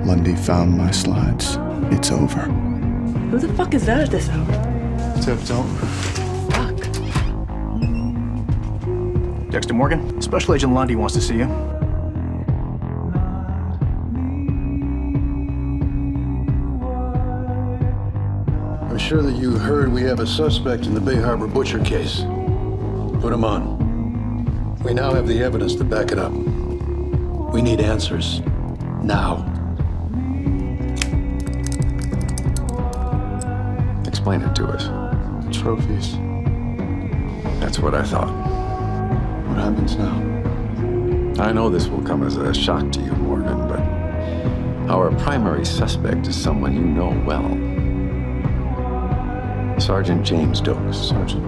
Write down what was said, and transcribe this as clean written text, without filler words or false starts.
Lundy found my slides. It's over. Who the fuck is that at this hour? Tip, don't. Fuck. Dexter Morgan, Special Agent Lundy wants to see you. I'm sure that you heard we have a suspect in the Bay Harbor butcher case. Put him on. We now have the evidence to back it up. We need answers. Now. Explain it to us. Trophies. That's what I thought. What happens now? I know this will come as a shock to you, Morgan, but our primary suspect is someone you know well. Sergeant James Dokes. Sergeant.